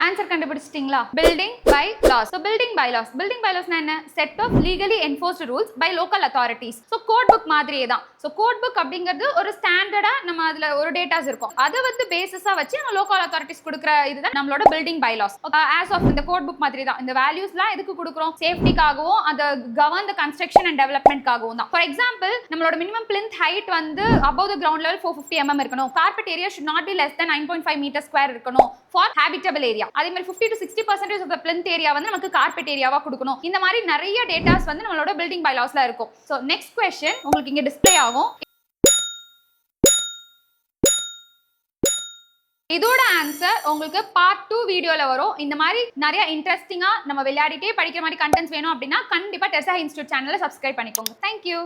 Answer கண்டுபிடிச்சிட்டீங்களா? Building by loss. So building by loss, building பை லாஸ்னா என்ன? Set of legally enforced rules by local authorities. So code book மாதிரியே தான். So code book அப்படிங்கிறது ஒரு ஸ்டாண்டர்டா நம்ம அதுல ஒரு டேட்டாஸ் இருக்கும், அதை வந்து பேசிஸா வச்சு நம்ம லோக்கல் அத்தாரிட்டிஸ் கொடுக்குற இதுதான் நம்மளோட building by laws. As of இந்த கோட் புக் மாதிரி தான். இந்த வேல்யூஸ்லாம் எதுக்கு கொடுக்குறோம்? சேஃப்டிக்காகவும் அந்த கவர்ன் த கன்ஸ்ட்ரக்ஷன் அண்ட் டெவலப்மெண்ட்காகவும் தான். ஃபார் எக்ஸாம்பிள், நம்மளோட மினிமம் பிளிந்த் ஹைட் வந்து above the ground level 450 mm இருக்கணும். Carpet area should not be less than 9.5 metre square இருக்கணும் for habitable area. அதே மாதிரி 50 to 60% of the plinth area வந்து நமக்கு கார்பெட் ஏரியாவா கொடுக்கணும். இந்த மாதிரி நிறைய டேட்டாஸ் வந்து நம்மளோட பில்டிங் பை லாஸ்ல இருக்கும். சோ நெக்ஸ்ட் क्वेश्चन உங்களுக்கு இங்க டிஸ்ப்ளே ஆகும். இதோட ஆன்சர் உங்களுக்கு பார்ட் 2 வீடியோல வரும். இந்த மாதிரி நிறைய இன்ட்ரெஸ்டிங்கா நம்ம விளையாடிட்டே படிக்கிற மாதிரி கண்டென்ட்ஸ் வேணும் அப்படின்னா கண்டிப்பா டெஸ்ஸா இன்ஸ்டிடியூட் சேனலை சப்ஸ்கிரைப் பண்ணிக்கோங்க. தேங்க்யூ.